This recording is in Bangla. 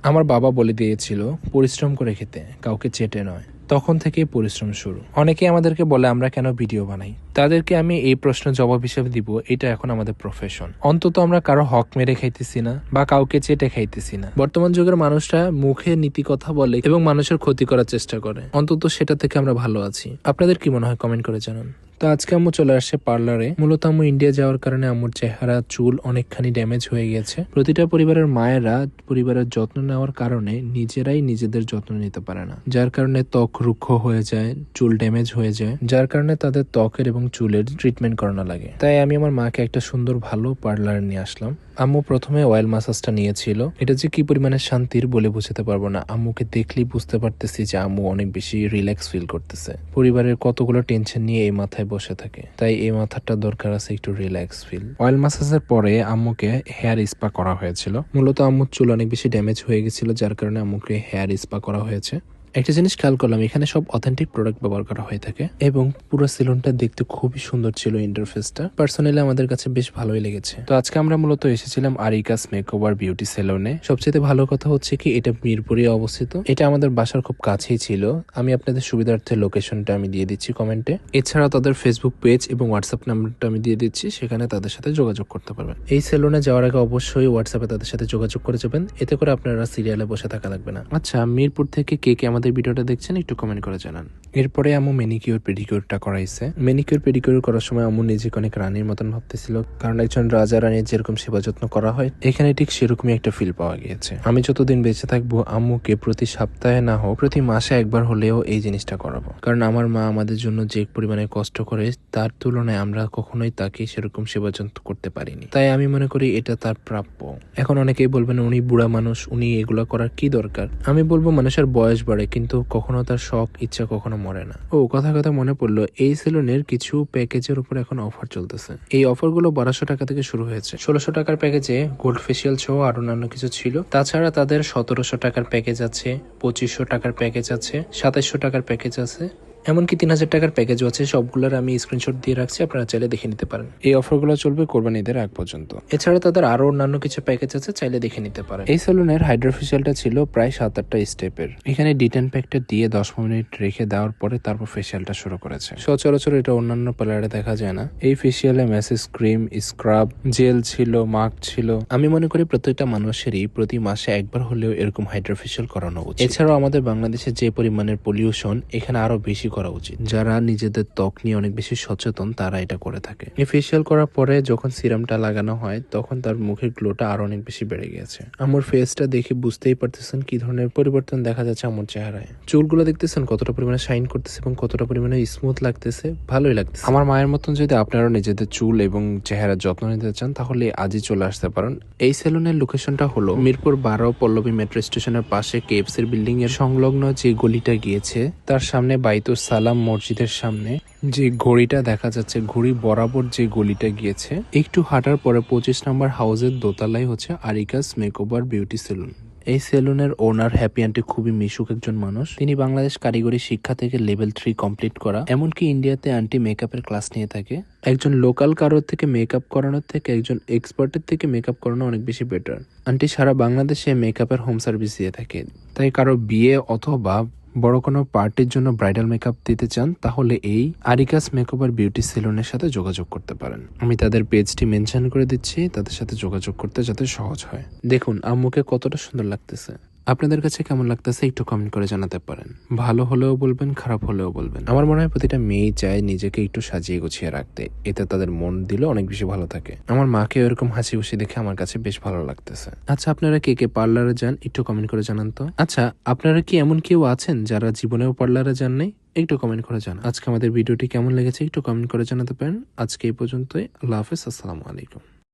আমার বাবা বলে দিয়েছিল পরিশ্রম করে খেতে, কাউকে চেটে নয়। তখন থেকেই পরিশ্রম শুরু। অনেকেই আমাদেরকে বলে আমরা কেন ভিডিও বানাই। তাদেরকে আমি এই প্রশ্নের জবাব হিসেবে দিব, এটা এখন আমাদের প্রফেশন। অন্তত আমরা কারো হক মেরে খাইতেছি না বা কাউকে চেটে খাইতেছি না। বর্তমান যুগের মানুষরা মুখে নীতি কথা বলে এবং মানুষের ক্ষতি করার চেষ্টা করে, অন্তত সেটা থেকে আমরা ভালো আছি। আপনাদের কি মনে হয় কমেন্ট করে জানান। তো আজকে আম্মু চলে আসছে পার্লারে। মূলত আম্মু ইন্ডিয়া যাওয়ার কারণে আম্মুর চেহারা চুল অনেকখানি ড্যামেজ হয়ে গেছে। প্রতিটা পরিবারের মায়েরা পরিবারের যত্ন নেওয়ার কারণে নিজেরাই নিজেদের যত্ন নিতে পারে না, যার কারণে ত্বক রুক্ষ হয়ে যায়, চুল ড্যামেজ হয়ে যায়, যার কারণে তাদের ত্বকের এবং চুলের ট্রিটমেন্ট করানো লাগে। তাই আমি আমার মাকে একটা সুন্দর ভালো পার্লারে নিয়ে আসলাম। আম্মু প্রথমে অয়েল মাসাজটা নিয়েছিল। এটা যে কি পরিমাণে শান্তির বলে বোঝাতে পারবো না। আম্মুকে দেখলেই বুঝতে পারতেছি যে আম্মু অনেক বেশি রিল্যাক্স ফিল করতেছে। পরিবারের কতগুলো টেনশন নিয়ে এই মাথায় বসে থাকে, তাই এই মাথাটা দরকার আছে একটু রিল্যাক্স ফিল। অয়েল মাসাজের পরে আম্মুকে হেয়ার স্পা করা হয়েছিল। মূলত আম্মুর চুল অনেক বেশি ড্যামেজ হয়ে গেছিল, যার কারণে আম্মুকে হেয়ার স্পা করা হয়েছে। একটা জিনিস খেয়াল করলাম, এখানে সব অথেন্টিক প্রোডাক্ট ব্যবহার করা হয়ে থাকে এবং পুরো সেলুনটা দেখতে খুবই সুন্দর ছিল। ইন্টারফেসটা পার্সোনালি আমাদের কাছে বেশ ভালোই লেগেছে। তো আজকে আমরা মূলত এসেছিলাম আরিকাস মেকওভার বিউটি সেলুনে। সবচেয়ে ভালো কথা হচ্ছে কি, এটা মিরপুরে অবস্থিত। এটা আমাদের বাসার খুব কাছেই ছিল। আমি আপনাদের সুবিধার্থে লোকেশনটা আমি দিয়ে দিচ্ছি কমেন্টে। এছাড়া তাদের ফেসবুক পেজ এবং হোয়াটসঅ্যাপ নাম্বারটা আমি দিয়ে দিচ্ছি, সেখানে তাদের সাথে যোগাযোগ করতে পারবেন। এই সেলুনে যাওয়ার আগে অবশ্যই হোয়াটসঅ্যাপে তাদের সাথে যোগাযোগ করে যাবেন, এতে করে আপনারা সিরিয়ালে বসে থাকা লাগবে না। আচ্ছা, মিরপুর থেকে কে কে আমাদের ভিডিওটা দেখছেন একটু কমেন্ট করে জানান। এরপরে আম্মু ম্যানিকিউর পেডিকিউরটা করাইছে। ম্যানিকিউর পেডিকিউর করার সময় আম্মু নিজেকে অনেক রানীর মতন ভাবতেছিল, কারণ একজন রাজা রানীর যেরকম সেবা যত্ন করা হয় এখানে ঠিক সেরকমই একটা ফিল পাওয়া গিয়েছে। আমি যতদিন বেঁচে থাকবো আম্মুকে প্রতি সপ্তাহে না হোক প্রতি মাসে একবার হলেও এই জিনিসটা করাবো, কারণ আমার মা আমাদের জন্য যে পরিমাণে কষ্ট করে তার তুলনায় আমরা কখনোই তাকে সেরকম সেবা যত্ন করতে পারিনি। তাই আমি মনে করি এটা তার প্রাপ্য। এখন অনেকেই বলবেন উনি বুড়া মানুষ, উনি এগুলা করার কি দরকার। আমি বলবো মানুষের বয়স বাড়ে কিন্তু কখনো তার শখ ইচ্ছা কখনো মরে না। ও কথা মনে পড়লো, এই সেলুনের কিছু প্যাকেজের উপর এখন অফার চলতেছে। এই অফার গুলো 1200 টাকা থেকে শুরু হয়েছে। 1600 টাকার প্যাকেজে গোল্ড ফেসিয়াল সহ আর অন্যান্য কিছু ছিল। তাছাড়া তাদের 1700 টাকার প্যাকেজ আছে, 2500 টাকার প্যাকেজ আছে, 2700 টাকার প্যাকেজ আছে, এমনকি 3000 টাকার প্যাকেজও আছে। সবগুলোর আমি স্ক্রিনশট দিয়ে রাখছি, আপনারা চাইলে দেখে নিতে পারেন। এই অফারগুলো চলবে কোরবানি ঈদের আগ পর্যন্ত। এছাড়া তাদের আরো অন্যান্য কিছু প্যাকেজ আছে, চাইলে দেখে নিতে পারেন। এই সেলুনের হাইড্রোফেশিয়ালটা ছিল প্রায় 7-8টা স্টেপের। এখানে ডিটেন প্যাকটা দিয়ে 10 মিনিট রেখে দেওয়ার পরে তারপর ফেসিয়ালটা শুরু করেছে। সচরাচর এটা অন্যান্য পার্লারে দেখা যায় না। এই ফেসিয়ালে ম্যাসেজ ক্রিম, স্ক্রাব, জেল ছিল, মাস্ক ছিল। আমি মনে করি প্রত্যেকটা মানুষেরই প্রতি মাসে একবার হলেও এরকম হাইড্রোফেশিয়াল করানো উচিত। এছাড়াও আমাদের বাংলাদেশে যে পরিমাণের পলিউশন, এখানে আরো বেশি করা উচিত। যারা নিজেদের ত্বক নিয়ে অনেক বেশি সচেতন তারা এটা করে থাকে। এই ফেসিয়াল করার পরে যখন সিরামটা লাগানো হয় তখন তার মুখের গ্লোটা আরো অনেক বেশি বেড়ে গেছে। আমার ফেসটা দেখে বুঝতেই পারতেছেন কি ধরনের পরিবর্তন দেখা যাচ্ছে আমার চেহারায়। চুলগুলো দেখতেছেন কতটা পরিমাণে শাইন করতেছে এবং কতটা পরিমাণে স্মুথ লাগতেছে, ভালোই লাগতেছে। আমার মায়ের মতন যদি আপনারা নিজেদের চুল এবং চেহারার যত্ন নিতে চান তাহলে আজই চলে আসতে পারেন। এই সেলুনের লোকেশনটা হলো মিরপুর 12 পল্লবী মেট্রো স্টেশনের পাশে কেএফসির বিল্ডিং এর সংলগ্ন যে গলিটা গিয়েছে তার সামনে বাইতুস সালাম মসজিদের সামনে যে ঘড়িটা দেখা যাচ্ছে, ঘড়ি বরাবর যে গলিটা গিয়েছে একটু হাঁটার পরে 25 নম্বর হাউসের দোতলায় হচ্ছে আরিকাস মেকওভার বিউটি সেলুন। এই সেলুনের ওনার হ্যাপি আন্টি খুবই মিশুক একজন মানুষ। তিনি বাংলাদেশ কারিগরি শিক্ষা থেকে লেভেল 3 কমপ্লিট করা, এমনকি ইন্ডিয়াতে আন্টি মেকআপের ক্লাস নিয়ে থাকে। একজন লোকাল কারোর থেকে মেকআপ করানোর থেকে একজন এক্সপার্টের থেকে মেকআপ করানো অনেক বেশি বেটার। আন্টি সারা বাংলাদেশে মেকআপের হোম সার্ভিস দিয়ে থাকে। তাই কারো বিয়ে অথবা বড় কোনো পার্টির জন্য ব্রাইডাল মেকআপ দিতে চান তাহলে এই আরিকাস মেকওভার বিউটি সেলুনের সাথে যোগাযোগ করতে পারেন। আমি তাদের পেজটি মেনশন করে দিচ্ছি, তাদের সাথে যোগাযোগ করতে যাতে সহজ হয়। দেখুন আম্মুকে কতটা সুন্দর লাগতেছে। আপনাদের কাছে কেমন লাগতেছে একটু কমেন্ট করে জানাতে পারেন। ভালো হলেও বলবেন, খারাপ হলেও বলবেন। আমার মনে হয় প্রতিটা মেয়েই চায় নিজেকে একটু সাজিয়ে গুছিয়ে রাখতে, এতে তাদের মন দিলে অনেক বেশি ভালো থাকে। আমার মাকে এরকম হাসি খুশি দেখে আমার কাছে বেশ ভালো লাগতেছে। আচ্ছা, আপনারা কে কে পার্লারে যান একটু কমেন্ট করে জানান তো। আচ্ছা, আপনারা কি এমন কেউ আছেন যারা জীবনেও পার্লারে যান নাই? একটু কমেন্ট করে জানান। আজকে আমাদের ভিডিওটি কেমন লেগেছে একটু কমেন্ট করে জানাতে পারেন। আজকে এই পর্যন্তই। আল্লাহ হাফেজ, আসসালামু আলাইকুম।